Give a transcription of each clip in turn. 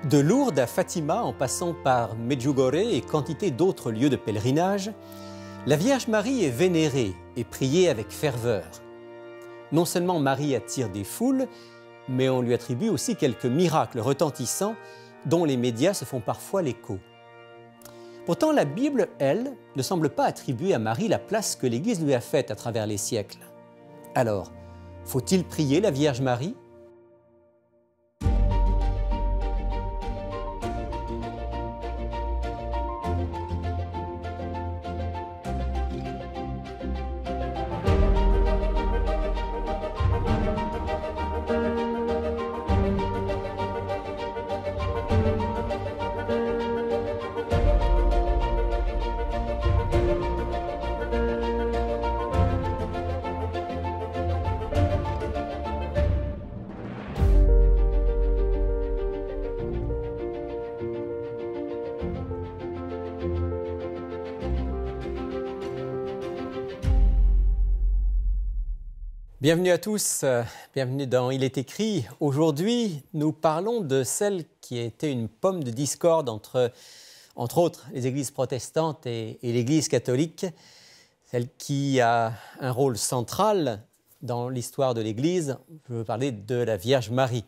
De Lourdes à Fatima, en passant par Medjugorje et quantité d'autres lieux de pèlerinage, la Vierge Marie est vénérée et priée avec ferveur. Non seulement Marie attire des foules, mais on lui attribue aussi quelques miracles retentissants dont les médias se font parfois l'écho. Pourtant, la Bible, elle, ne semble pas attribuer à Marie la place que l'Église lui a faite à travers les siècles. Alors, faut-il prier la Vierge Marie ? Bienvenue à tous, bienvenue dans Il est écrit. Aujourd'hui, nous parlons de celle qui a été une pomme de discorde entre autres, les églises protestantes et l'Église catholique, celle qui a un rôle central dans l'histoire de l'Église. Je veux parler de la Vierge Marie.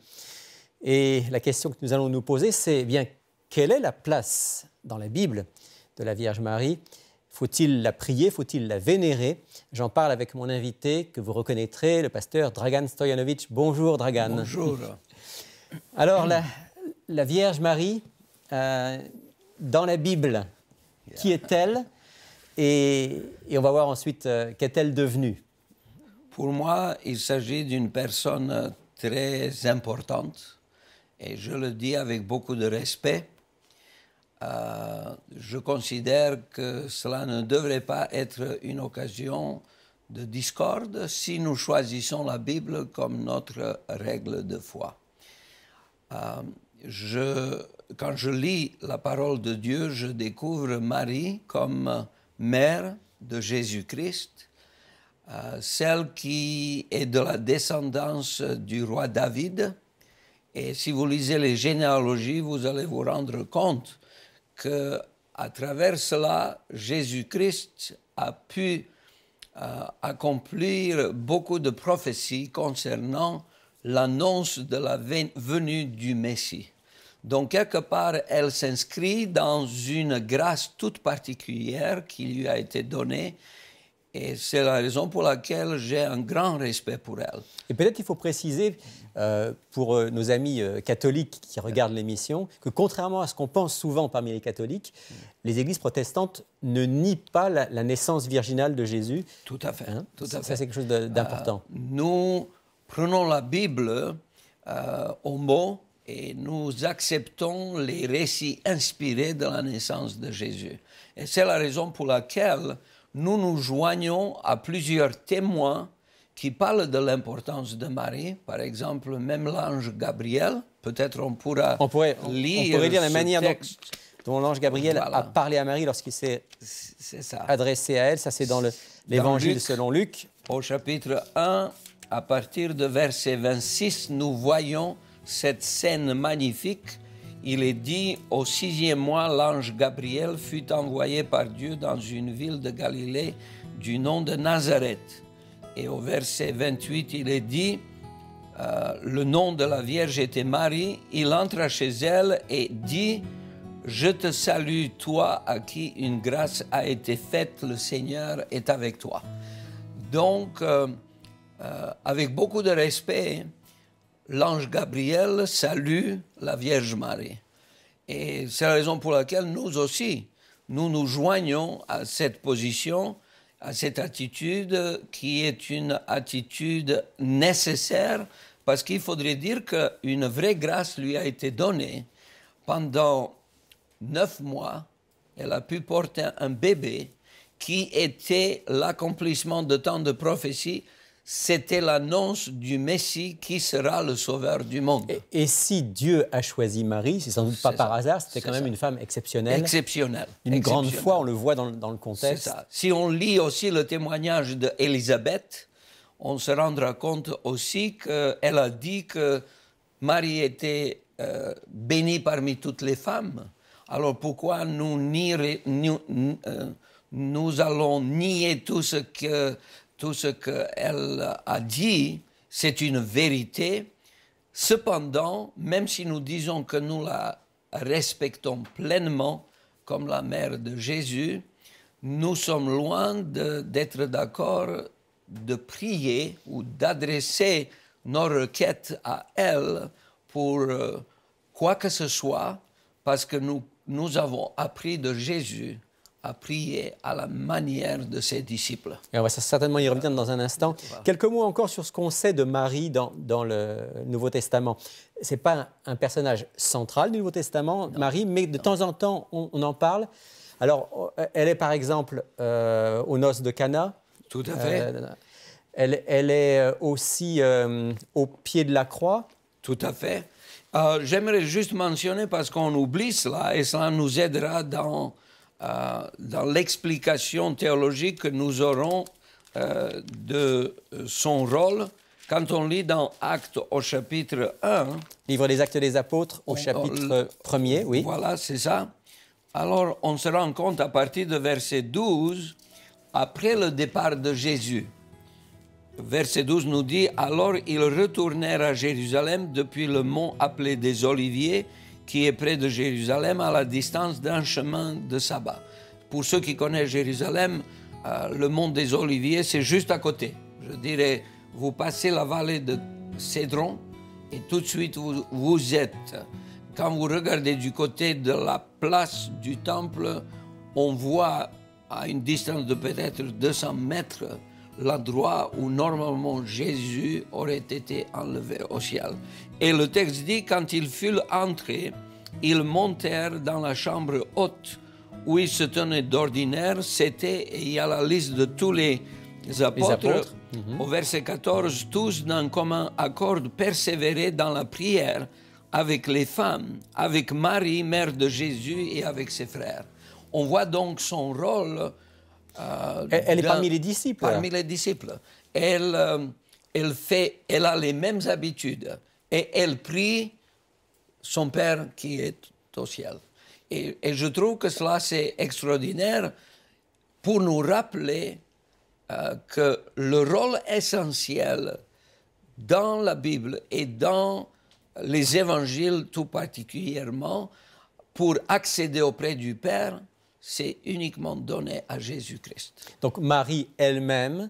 Et la question que nous allons nous poser, c'est bien, quelle est la place dans la Bible de la Vierge Marie ? Faut-il la prier? Faut-il la vénérer? J'en parle avec mon invité que vous reconnaîtrez, le pasteur Dragan Stojanovic. Bonjour Dragan. Bonjour. Alors, la Vierge Marie, dans la Bible, qui est-elle? Et on va voir ensuite, qu'est-elle devenue? Pour moi, il s'agit d'une personne très importante, et je le dis avec beaucoup de respect. Je considère que cela ne devrait pas être une occasion de discorde si nous choisissons la Bible comme notre règle de foi. Quand je lis la parole de Dieu, je découvre Marie comme mère de Jésus-Christ, celle qui est de la descendance du roi David. Et si vous lisez les généalogies, vous allez vous rendre compte qu'à travers cela, Jésus-Christ a pu accomplir beaucoup de prophéties concernant l'annonce de la venue du Messie. Donc, quelque part, elle s'inscrit dans une grâce toute particulière qui lui a été donnée, et c'est la raison pour laquelle j'ai un grand respect pour elle. Et peut-être qu'il faut préciser, pour nos amis catholiques qui regardent l'émission, que contrairement à ce qu'on pense souvent parmi les catholiques, les églises protestantes ne nient pas la naissance virginale de Jésus. Tout à fait. Hein? Tout à fait. Ça, c'est quelque chose d'important. Nous prenons la Bible au mot et nous acceptons les récits inspirés de la naissance de Jésus. Et c'est la raison pour laquelle nous nous joignons à plusieurs témoins qui parlent de l'importance de Marie. Par exemple, même l'ange Gabriel, peut-être on pourrait lire la manière dont l'ange Gabriel a parlé à Marie lorsqu'il s'est adressé à elle. Ça, c'est dans l'Évangile selon Luc. Au chapitre 1, à partir de verset 26, nous voyons cette scène magnifique. Il est dit, au 6e mois, l'ange Gabriel fut envoyé par Dieu dans une ville de Galilée du nom de Nazareth. Et au verset 28, il est dit, le nom de la Vierge était Marie. Il entra chez elle et dit, je te salue, toi à qui une grâce a été faite, le Seigneur est avec toi. Donc, avec beaucoup de respect, l'ange Gabriel salue la Vierge Marie. Et c'est la raison pour laquelle nous aussi, nous nous joignons à cette position, à cette attitude qui est une attitude nécessaire, parce qu'il faudrait dire qu'une vraie grâce lui a été donnée. Pendant 9 mois, elle a pu porter un bébé qui était l'accomplissement de tant de prophéties. C'était l'annonce du Messie qui sera le sauveur du monde. Et si Dieu a choisi Marie, c'est sans doute pas par hasard, c'était quand même une femme exceptionnelle. Exceptionnelle. Une grande foi, on le voit dans le contexte. C'est ça. Si on lit aussi le témoignage d'Élisabeth, on se rendra compte aussi qu'elle a dit que Marie était bénie parmi toutes les femmes. Alors pourquoi nous allons nier tout ce qu'elle a dit? C'est une vérité. Cependant, même si nous disons que nous la respectons pleinement comme la mère de Jésus, nous sommes loin d'être d'accord de prier ou d'adresser nos requêtes à elle pour quoi que ce soit, parce que nous avons appris de Jésus à prier à la manière de ses disciples. Et on va certainement y revenir dans un instant. Quelques mots encore sur ce qu'on sait de Marie dans le Nouveau Testament. Ce n'est pas un personnage central du Nouveau Testament, non, Marie, mais de temps en temps, on en parle. Alors, elle est par exemple aux noces de Cana. Tout à fait. Elle est aussi au pied de la croix. Tout à fait. J'aimerais juste mentionner, parce qu'on oublie cela, et cela nous aidera dans l'explication théologique que nous aurons de son rôle. Quand on lit dans Actes au chapitre 1... Livre des Actes des Apôtres au chapitre 1er, oui. Voilà, c'est ça. Alors, on se rend compte à partir de verset 12, après le départ de Jésus. Verset 12 nous dit « Alors ils retournèrent à Jérusalem depuis le mont appelé des Oliviers, qui est près de Jérusalem, à la distance d'un chemin de sabbat. » Pour ceux qui connaissent Jérusalem, le mont des Oliviers, c'est juste à côté. Je dirais, vous passez la vallée de Cédron et tout de suite vous êtes. Quand vous regardez du côté de la place du temple, on voit à une distance de peut-être 200 mètres l'endroit où normalement Jésus aurait été enlevé au ciel. Et le texte dit, quand ils furent entrés, ils montèrent dans la chambre haute où ils se tenaient d'ordinaire. C'était, et il y a la liste de tous les apôtres. Au verset 14, tous d'un commun accord persévéraient dans la prière avec les femmes, avec Marie, mère de Jésus, et avec ses frères. On voit donc son rôle. Elle est parmi les disciples. Parmi les disciples. Elle a les mêmes habitudes et elle prie son Père qui est au ciel. Et je trouve que cela, c'est extraordinaire pour nous rappeler que le rôle essentiel dans la Bible et dans les évangiles tout particulièrement, pour accéder auprès du Père, c'est uniquement donné à Jésus-Christ. Donc Marie elle-même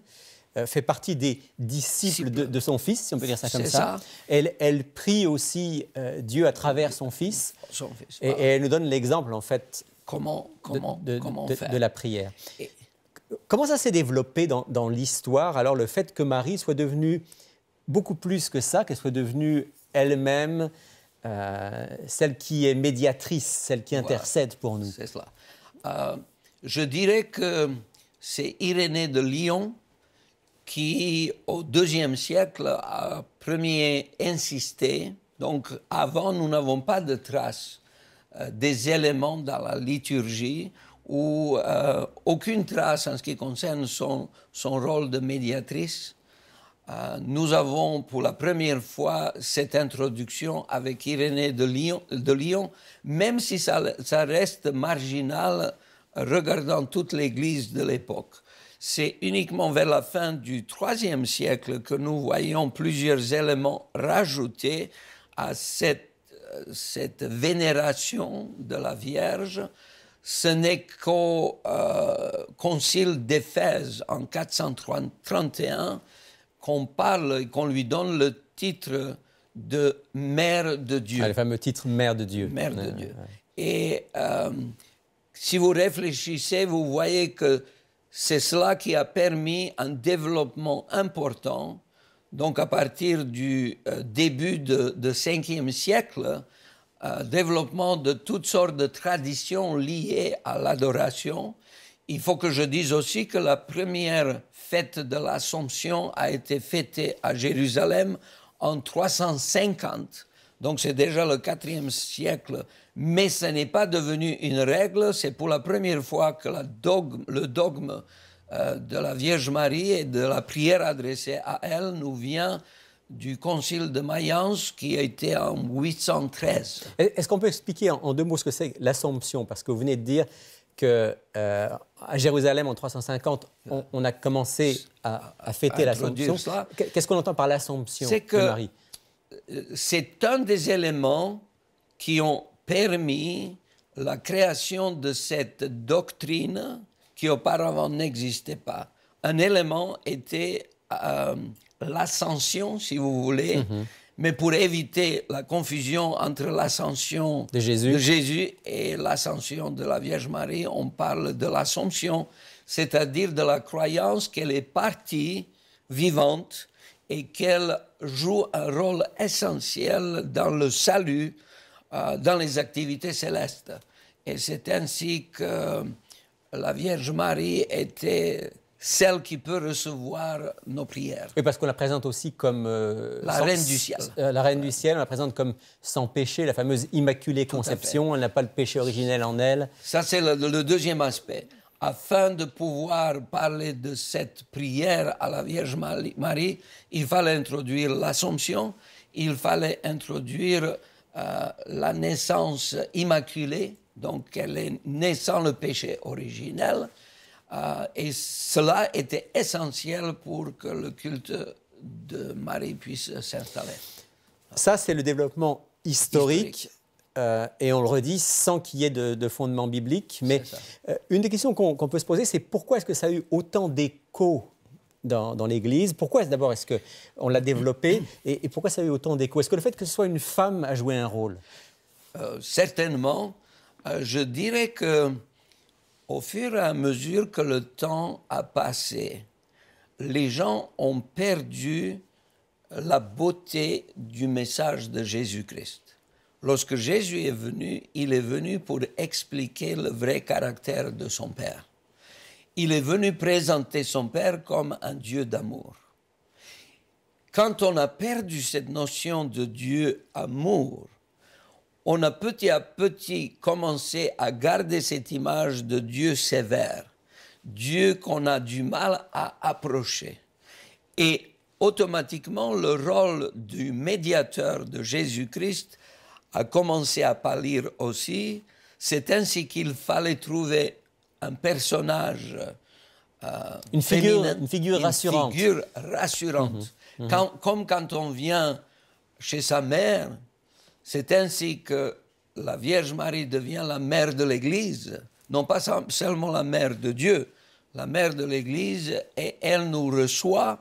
fait partie des disciples de son Fils, si on peut dire ça comme ça. Elle prie aussi Dieu à travers son Fils. Et elle nous donne l'exemple, en fait, de la prière. Comment ça s'est développé dans l'histoire, alors, le fait que Marie soit devenue beaucoup plus que ça, qu'elle soit devenue elle-même celle qui est médiatrice, celle qui intercède pour nous? C'est cela. Je dirais que c'est Irénée de Lyon qui, au IIe siècle, a premier insisté. Donc, avant, nous n'avons pas de traces des éléments dans la liturgie ou aucune trace en ce qui concerne son rôle de médiatrice. Nous avons pour la première fois cette introduction avec Irénée de Lyon, même si ça reste marginal regardant toute l'Église de l'époque. C'est uniquement vers la fin du IIIe siècle que nous voyons plusieurs éléments rajoutés à cette vénération de la Vierge. Ce n'est qu'au concile d'Éphèse en 431 qu'on parle et qu'on lui donne le titre de Mère de Dieu. Le fameux titre Mère de Dieu. Mère de Dieu. Et si vous réfléchissez, vous voyez que c'est cela qui a permis un développement important. Donc à partir du début du 5e siècle, développement de toutes sortes de traditions liées à l'adoration. Il faut que je dise aussi que la première fête de l'Assomption a été fêtée à Jérusalem en 350. Donc c'est déjà le 4e siècle. Mais ce n'est pas devenu une règle. C'est pour la première fois que le dogme de la Vierge Marie et de la prière adressée à elle nous vient du concile de Mayence qui a été en 813. Est-ce qu'on peut expliquer en deux mots ce que c'est l'Assomption? Parce que vous venez de dire qu'à Jérusalem, en 350, on a commencé à fêter l'Assomption. Qu'est-ce qu'on entend par l'Assomption de Marie? C'est un des éléments qui ont permis la création de cette doctrine qui auparavant n'existait pas. Un élément était l'ascension, si vous voulez, mais pour éviter la confusion entre l'ascension de Jésus et l'ascension de la Vierge Marie, on parle de l'Assomption, c'est-à-dire de la croyance qu'elle est partie vivante et qu'elle joue un rôle essentiel dans le salut, dans les activités célestes. Et c'est ainsi que la Vierge Marie était celle qui peut recevoir nos prières. Oui, parce qu'on la présente aussi comme... la reine du ciel. La reine du ciel, on la présente comme sans péché, la fameuse Immaculée Conception. Elle n'a pas le péché originel en elle. Ça, c'est le deuxième aspect. Afin de pouvoir parler de cette prière à la Vierge Marie, il fallait introduire l'Assomption, il fallait introduire la naissance immaculée, donc elle est née sans le péché originel, et cela était essentiel pour que le culte de Marie puisse s'installer. Ça, c'est le développement historique. Et on le redit sans qu'il y ait de fondement biblique. Mais une des questions qu'on peut se poser, c'est pourquoi est-ce que ça a eu autant d'écho dans l'Église? Pourquoi d'abord est-ce qu'on l'a développé et pourquoi ça a eu autant d'écho? Est-ce que le fait que ce soit une femme a joué un rôle? Certainement. Je dirais que au fur et à mesure que le temps a passé, les gens ont perdu la beauté du message de Jésus-Christ. Lorsque Jésus est venu, il est venu pour expliquer le vrai caractère de son Père. Il est venu présenter son Père comme un Dieu d'amour. Quand on a perdu cette notion de Dieu amour, on a petit à petit commencé à garder cette image de Dieu sévère, Dieu qu'on a du mal à approcher. Et automatiquement, le rôle du médiateur de Jésus-Christ a commencé à pâlir aussi. C'est ainsi qu'il fallait trouver un personnage une figure rassurante. Une figure rassurante. Comme quand on vient chez sa mère, c'est ainsi que la Vierge Marie devient la mère de l'Église, non pas seulement la mère de Dieu, la mère de l'Église, et elle nous reçoit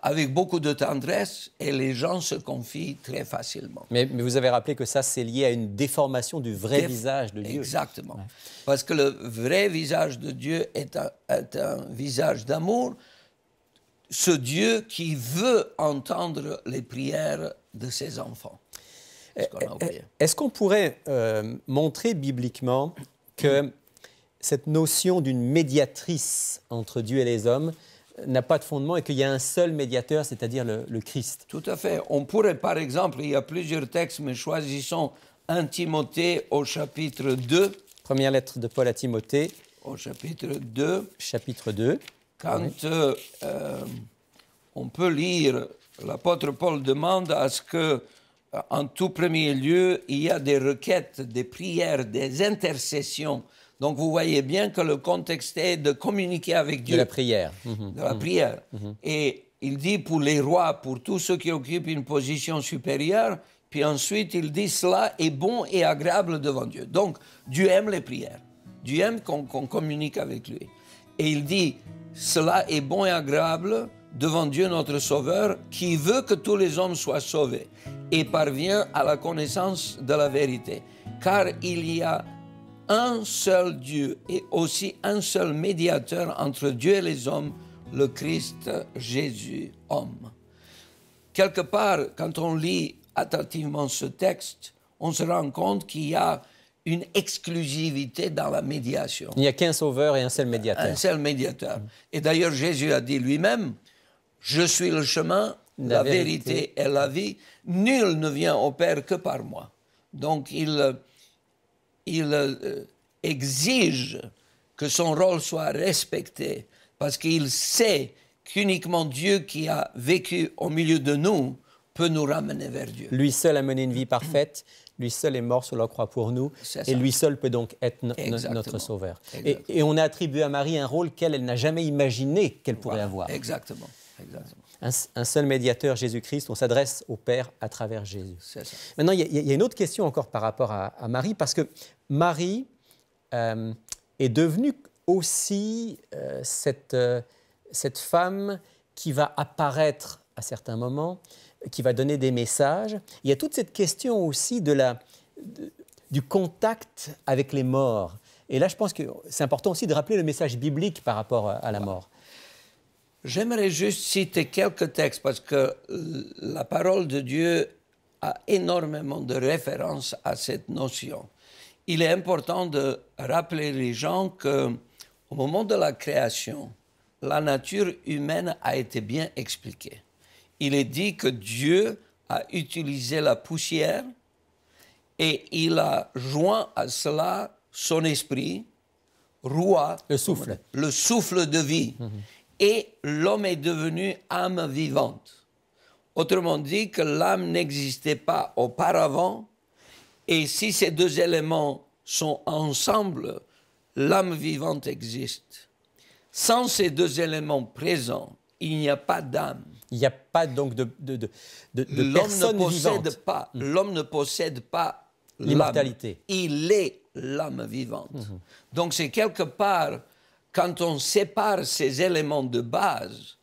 avec beaucoup de tendresse et les gens se confient très facilement. Mais vous avez rappelé que ça, c'est lié à une déformation du vrai visage de Dieu. Exactement. Ouais. Parce que le vrai visage de Dieu est un visage d'amour. Ce Dieu qui veut entendre les prières de ses enfants. Est-ce qu'on pourrait montrer bibliquement que cette notion d'une médiatrice entre Dieu et les hommes n'a pas de fondement et qu'il y a un seul médiateur, c'est-à-dire le Christ? Tout à fait. On pourrait, par exemple, il y a plusieurs textes, mais choisissons 1 Timothée au chapitre 2. Première lettre de Paul à Timothée. Au chapitre 2. Chapitre 2. Quand on peut lire, l'apôtre Paul demande à ce que, en tout premier lieu, il y a des requêtes, des prières, des intercessions. Donc, vous voyez bien que le contexte est de communiquer avec Dieu. De la prière. De la prière. Et il dit pour les rois, pour tous ceux qui occupent une position supérieure, puis ensuite il dit cela est bon et agréable devant Dieu. Donc, Dieu aime les prières. Dieu aime qu'on communique avec lui. Et il dit, cela est bon et agréable devant Dieu notre Sauveur, qui veut que tous les hommes soient sauvés et parvient à la connaissance de la vérité. Car il y a un seul Dieu et aussi un seul médiateur entre Dieu et les hommes, le Christ Jésus, homme. Quelque part, quand on lit attentivement ce texte, on se rend compte qu'il y a une exclusivité dans la médiation. Il n'y a qu'un sauveur et un seul médiateur. Un seul médiateur. Et d'ailleurs, Jésus a dit lui-même, « Je suis le chemin, la vérité et la vie. Nul ne vient au Père que par moi. » Donc, il exige que son rôle soit respecté parce qu'il sait qu'uniquement Dieu qui a vécu au milieu de nous peut nous ramener vers Dieu. Lui seul a mené une vie parfaite, lui seul est mort sur la croix pour nous, et lui seul peut donc être notre sauveur. Et on a attribué à Marie un rôle qu'elle n'a jamais imaginé qu'elle pourrait avoir. Exactement. Un seul médiateur, Jésus-Christ, on s'adresse au Père à travers Jésus. C'est ça. Maintenant, il y a une autre question encore par rapport à Marie, parce que Marie est devenue aussi cette femme qui va apparaître à certains moments, qui va donner des messages. Il y a toute cette question aussi du contact avec les morts. Et là, je pense que c'est important aussi de rappeler le message biblique par rapport à la mort. J'aimerais juste citer quelques textes parce que la parole de Dieu a énormément de références à cette notion. Il est important de rappeler les gens qu'au moment de la création, la nature humaine a été bien expliquée. Il est dit que Dieu a utilisé la poussière et il a joint à cela son esprit, Ruach, le souffle de vie. Et l'homme est devenu âme vivante. Autrement dit, que l'âme n'existait pas auparavant, et si ces deux éléments sont ensemble, l'âme vivante existe. Sans ces deux éléments présents, il n'y a pas d'âme. Il n'y a pas donc de personne vivante. L'homme ne possède pas l'immortalité. Il est l'âme vivante. Donc c'est quelque part, quand on sépare ces éléments de base,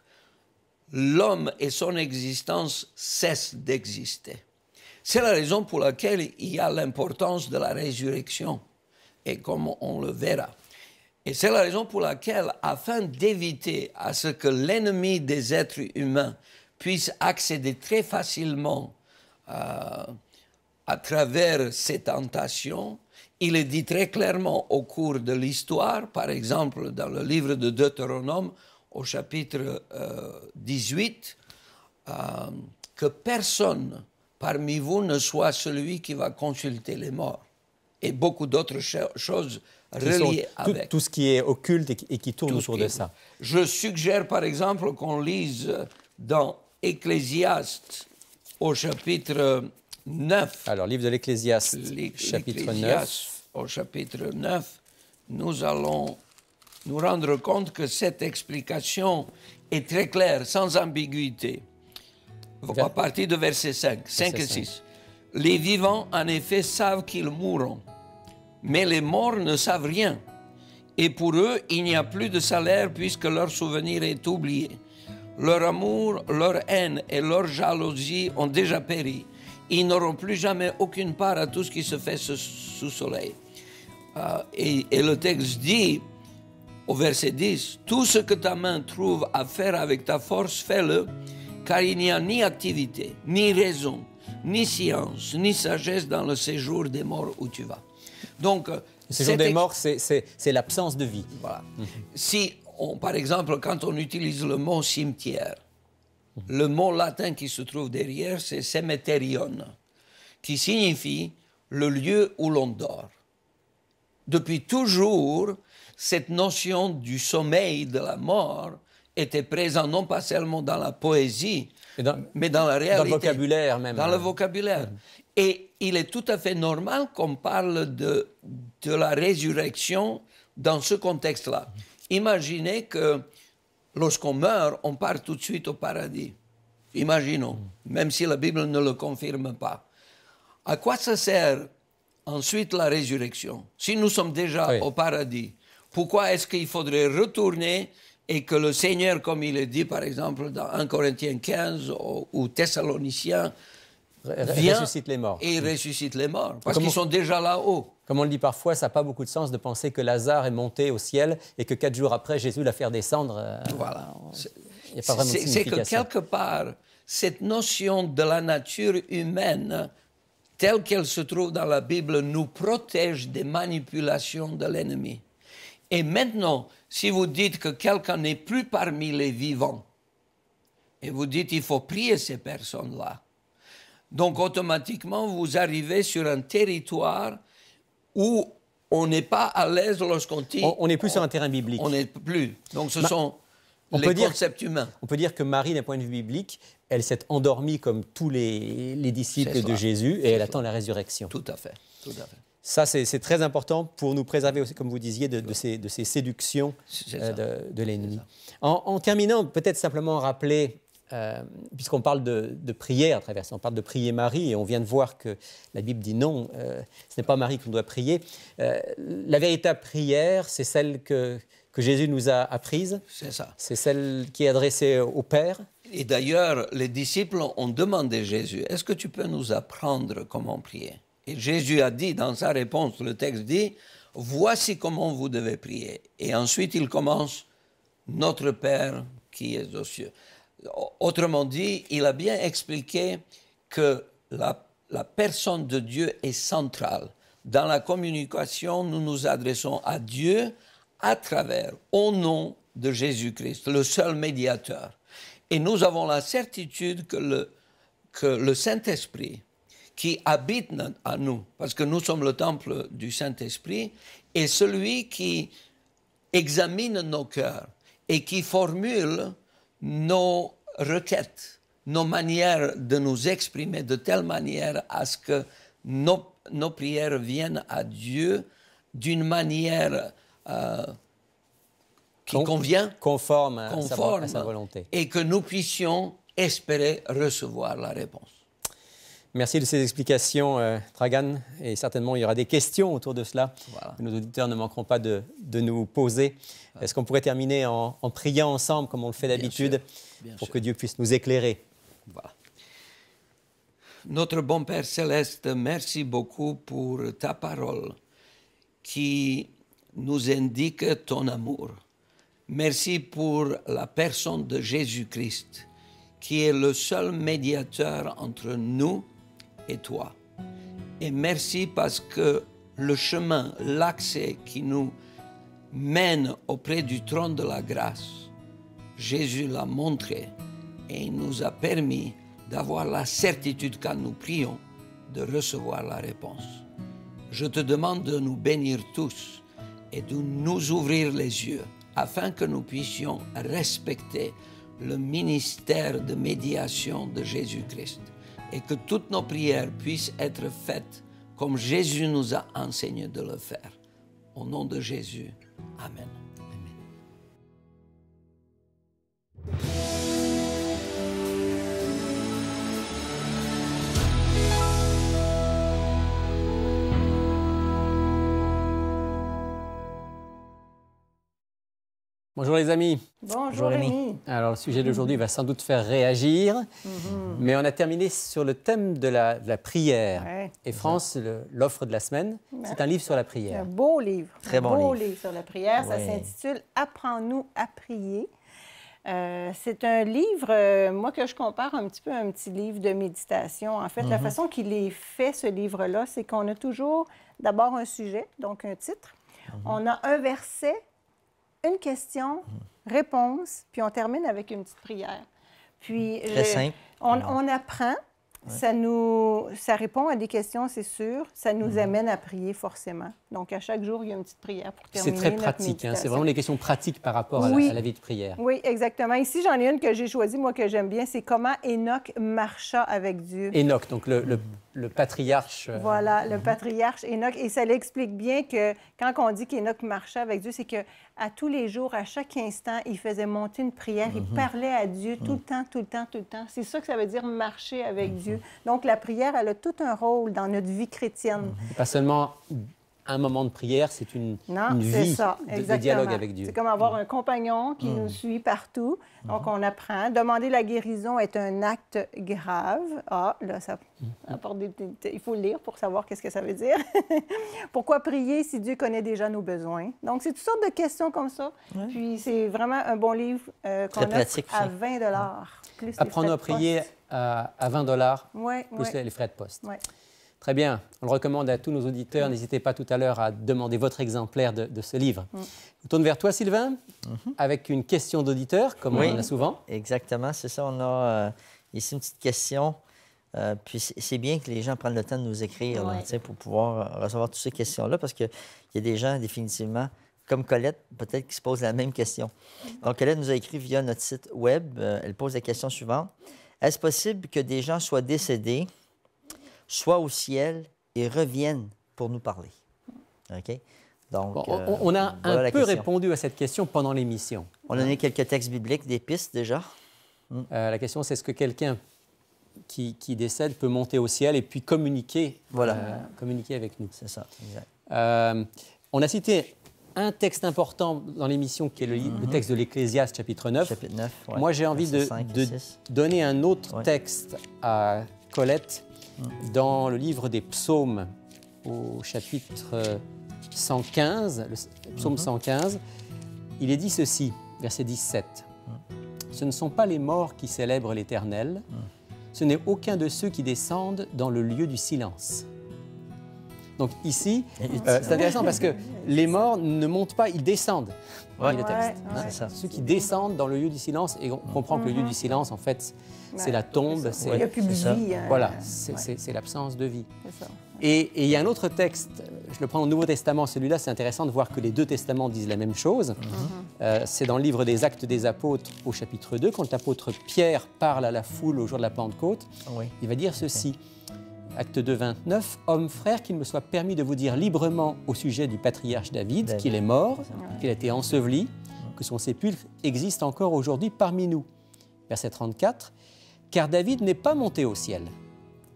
l'homme et son existence cessent d'exister. C'est la raison pour laquelle il y a l'importance de la résurrection, et comme on le verra. Et c'est la raison pour laquelle, afin d'éviter à ce que l'ennemi des êtres humains puisse accéder très facilement à travers ces tentations, il est dit très clairement au cours de l'histoire, par exemple dans le livre de Deutéronome, au chapitre 18, que personne parmi vous ne soit celui qui va consulter les morts. Et beaucoup d'autres choses reliées avec. Tout ce qui est occulte et qui tourne autour de ça. Je suggère par exemple qu'on lise dans Ecclésiaste au chapitre 9. Alors, livre de l'Ecclésiaste, chapitre 9. Au chapitre 9, nous allons nous rendre compte que cette explication est très claire, sans ambiguïté. À partir de verset 5 et 6. Les vivants, en effet, savent qu'ils mourront, mais les morts ne savent rien. Et pour eux, il n'y a plus de salaire puisque leur souvenir est oublié. Leur amour, leur haine et leur jalousie ont déjà péri. Ils n'auront plus jamais aucune part à tout ce qui se fait sous soleil. Et le texte dit, au verset 10, « Tout ce que ta main trouve à faire avec ta force, fais-le, car il n'y a ni activité, ni raison, ni science, ni sagesse dans le séjour des morts où tu vas. » Donc, le séjour des morts, c'est l'absence de vie. Voilà. Si, par exemple, quand on utilise le mot cimetière, le mot latin qui se trouve derrière, c'est cemeterion, qui signifie le lieu où l'on dort. Depuis toujours, cette notion du sommeil, de la mort, était présente non pas seulement dans la poésie, mais dans la réalité. Dans le vocabulaire même. Dans le vocabulaire. Et il est tout à fait normal qu'on parle de la résurrection dans ce contexte-là. Imaginez que lorsqu'on meurt, on part tout de suite au paradis. Imaginons, même si la Bible ne le confirme pas. À quoi ça sert ensuite la résurrection? Si nous sommes déjà au paradis, pourquoi est-ce qu'il faudrait retourner et que le Seigneur, comme il est dit par exemple dans 1 Corinthiens 15 ou Thessaloniciens, vient ressuscite les morts. Et ressuscite les morts, parce qu'ils sont déjà là-haut. Comme on le dit parfois, ça n'a pas beaucoup de sens de penser que Lazare est monté au ciel et que 4 jours après, Jésus l'a fait descendre. Voilà. Il n'y a pas vraiment de signification. C'est que quelque part, cette notion de la nature humaine, telle qu'elle se trouve dans la Bible, nous protège des manipulations de l'ennemi. Et maintenant, si vous dites que quelqu'un n'est plus parmi les vivants, et vous dites qu'il faut prier ces personnes-là, donc automatiquement, vous arrivez sur un territoire où on n'est pas à l'aise lorsqu'on dit... On n'est plus sur un terrain biblique. On n'est plus. Donc ce sont les concepts humains. On peut dire que Marie, d'un point de vue biblique, elle s'est endormie comme tous les disciples de Jésus et elle attend la résurrection. Tout à fait, tout à fait. Ça, c'est très important pour nous préserver aussi, comme vous disiez, de ces séductions de l'ennemi. En terminant, peut-être simplement rappeler, puisqu'on parle de prière à travers ça, on parle de prier Marie, et on vient de voir que la Bible dit non, ce n'est pas Marie qu'on doit prier. La véritable prière, c'est celle que Jésus nous a apprise. C'est ça. C'est celle qui est adressée au Père. Et d'ailleurs, les disciples ont demandé à Jésus, est-ce que tu peux nous apprendre comment prier? Et Jésus a dit dans sa réponse, le texte dit, voici comment vous devez prier. Et ensuite, il commence, notre Père qui est aux cieux. Autrement dit, il a bien expliqué que la personne de Dieu est centrale. Dans la communication, nous nous adressons à Dieu à travers, au nom de Jésus-Christ, le seul médiateur. Et nous avons la certitude que le Saint-Esprit, qui habite à nous, parce que nous sommes le temple du Saint-Esprit, est celui qui examine nos cœurs et qui formule nos requêtes, nos manières de nous exprimer de telle manière à ce que nos prières viennent à Dieu d'une manière qui convient, conforme à sa volonté. Et que nous puissions espérer recevoir la réponse. Merci de ces explications, Dragan. Et certainement, il y aura des questions autour de cela. Voilà. Nos auditeurs ne manqueront pas de nous poser. Voilà. Est-ce qu'on pourrait terminer en priant ensemble, comme on le fait d'habitude, pour que Dieu puisse nous éclairer? Voilà. Notre bon Père Céleste, merci beaucoup pour ta parole qui nous indique ton amour. Merci pour la personne de Jésus-Christ, qui est le seul médiateur entre nous et toi. Et merci parce que le chemin, l'accès qui nous mène auprès du trône de la grâce, Jésus l'a montré et il nous a permis d'avoir la certitude quand nous prions de recevoir la réponse. Je te demande de nous bénir tous et de nous ouvrir les yeux afin que nous puissions respecter le ministère de médiation de Jésus-Christ et que toutes nos prières puissent être faites comme Jésus nous a enseigné de le faire. Au nom de Jésus, Amen. Bonjour les amis. Bonjour Rémi. Alors le sujet d'aujourd'hui va sans doute faire réagir, mais on a terminé sur le thème de la prière. Ouais. Et France, l'offre de la semaine, c'est un livre sur la prière. Un beau livre. Très bon livre. Sur la prière. Ça Oui. s'intitule « Apprends-nous à prier ». C'est un livre, moi, que je compare un petit peu à un petit livre de méditation. En fait, la façon qu'il est fait, ce livre-là, c'est qu'on a toujours d'abord un sujet, donc un titre. On a un verset, une question, réponse, puis on termine avec une petite prière. Puis, Très simple. On apprend. Ça répond à des questions, c'est sûr. Ça nous amène à prier forcément. Donc, à chaque jour, il y a une petite prière pour terminer C'est très notre pratique, hein? méditation. C'est vraiment des questions pratiques par rapport à la vie de prière. Oui, exactement. Ici, j'en ai une que j'ai choisie, moi, que j'aime bien. C'est comment Enoch marcha avec Dieu. Enoch, donc le patriarche. Voilà, le patriarche Enoch. Et ça l'explique bien que quand on dit qu'Enoch marchait avec Dieu, c'est qu'à tous les jours, à chaque instant, il faisait monter une prière. Il parlait à Dieu tout le temps, tout le temps, tout le temps. C'est ça que ça veut dire marcher avec Dieu. Donc, la prière, elle a tout un rôle dans notre vie chrétienne. Pas seulement un moment de prière, c'est une vie de dialogue avec Dieu. C'est comme avoir un compagnon qui nous suit partout. Donc, on apprend. Demander la guérison est un acte grave. Ah, là, ça apporte il faut le lire pour savoir qu'est-ce que ça veut dire. Pourquoi prier si Dieu connaît déjà nos besoins? Donc, c'est toutes sortes de questions comme ça. Puis, c'est vraiment un bon livre qu'on offre à 20 $. Apprendre à prier à 20 $, plus les frais de poste. Ouais. Très bien. On le recommande à tous nos auditeurs. N'hésitez pas tout à l'heure à demander votre exemplaire de ce livre. Je tourne vers toi, Sylvain, avec une question d'auditeur, comme on en a souvent. Exactement, c'est ça. On a ici une petite question. Puis c'est bien que les gens prennent le temps de nous écrire là, pour pouvoir recevoir toutes ces questions-là, parce qu'il y a des gens, définitivement, comme Colette, peut-être qui se pose la même question. Donc, Colette nous a écrit via notre site web. Elle pose la question suivante. Est-ce possible que des gens soient décédés, soient au ciel et reviennent pour nous parler? OK? Donc, Bon, on a voilà un peu question. répondu à cette question pendant l'émission. On a donné quelques textes bibliques, des pistes déjà. La question, c'est est-ce que quelqu'un qui décède peut monter au ciel et puis communiquer, communiquer avec nous? C'est ça, exact. On a cité un texte important dans l'émission qui est le texte de l'Ecclésiaste, chapitre 9. Chapitre 9, ouais. Moi, j'ai envie Versets 5 et de 6. donner un autre Ouais. texte à Colette dans le livre des psaumes, au chapitre 115, le psaume 115. Il est dit ceci, verset 17. Ce ne sont pas les morts qui célèbrent l'Éternel, ce n'est aucun de ceux qui descendent dans le lieu du silence. Donc ici, c'est intéressant parce que les morts ne montent pas, ils descendent. Ouais. Lit le texte, Ouais, hein. c'est ça. Ceux qui descendent dans le lieu du silence, et on comprend que le lieu du silence, en fait, c'est la tombe, Il c'est n'y a plus de c'est ça. vie. voilà, c'est l'absence de vie. C'est ça. Et il y a un autre texte, je le prends au Nouveau Testament, celui-là, c'est intéressant de voir que les deux testaments disent la même chose. C'est dans le livre des Actes des Apôtres au chapitre 2, quand l'apôtre Pierre parle à la foule au jour de la Pentecôte, Oui. il va dire ceci. Acte 2, 29, « Hommes, frères, qu'il me soit permis de vous dire librement au sujet du patriarche David qu'il est mort, qu'il a été enseveli, que son sépulcre existe encore aujourd'hui parmi nous. » Verset 34, « Car David n'est pas monté au ciel,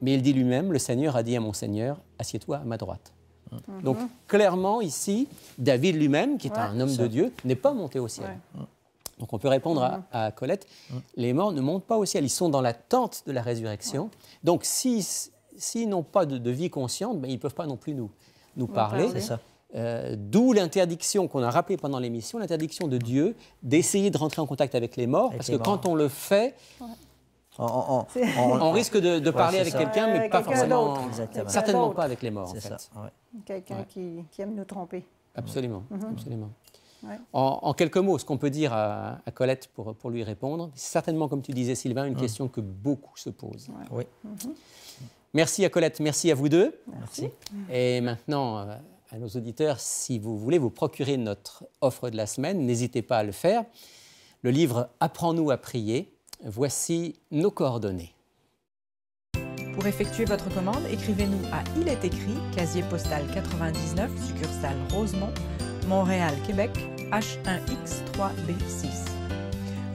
mais il dit lui-même, le Seigneur a dit à mon Seigneur, assieds-toi à ma droite. » Donc, clairement, ici, David lui-même, qui est un homme de Dieu, n'est pas monté au ciel. Donc, on peut répondre à Colette, les morts ne montent pas au ciel, ils sont dans l'attente de la résurrection. Donc, s'ils n'ont pas de vie consciente, ben, ils ne peuvent pas non plus nous parler. C'est ça. D'où l'interdiction qu'on a rappelée pendant l'émission, l'interdiction de Dieu d'essayer de rentrer en contact avec les morts, Avec parce les que quand on le fait, on risque de parler c'est avec ça. quelqu'un, mais Avec pas quelqu'un forcément, d'autre. Exactement. certainement d'autre. pas avec les morts. C'est En ça. fait. Ouais. Quelqu'un qui aime nous tromper. Absolument, absolument. Ouais. En quelques mots, ce qu'on peut dire à Colette pour lui répondre, c'est certainement, comme tu disais, Sylvain, une question que beaucoup se posent. Oui. Merci à Colette, merci à vous deux. Merci. Et maintenant, à nos auditeurs, si vous voulez vous procurer notre offre de la semaine, n'hésitez pas à le faire. Le livre « Apprends-nous à prier », voici nos coordonnées. Pour effectuer votre commande, écrivez-nous à Il est écrit, casier postal 99, succursale Rosemont, Montréal, Québec, H1X3B6.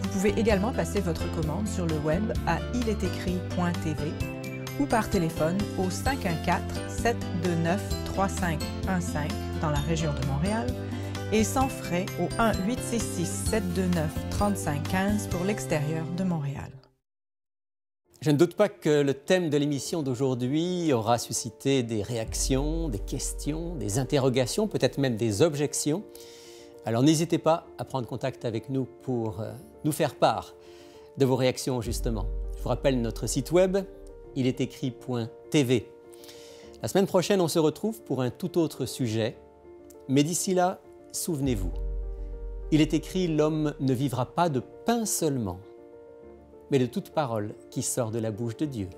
Vous pouvez également passer votre commande sur le web à ilétécrit.tv ou par téléphone au 514-729-3515 dans la région de Montréal et sans frais au 1-866-729-3515 pour l'extérieur de Montréal. Je ne doute pas que le thème de l'émission d'aujourd'hui aura suscité des réactions, des questions, des interrogations, peut-être même des objections. Alors n'hésitez pas à prendre contact avec nous pour nous faire part de vos réactions justement. Je vous rappelle notre site web, ilétécrit.tv. La semaine prochaine, on se retrouve pour un tout autre sujet. Mais d'ici là, souvenez-vous, il est écrit « L'homme ne vivra pas de pain seulement », mais de toute parole qui sort de la bouche de Dieu.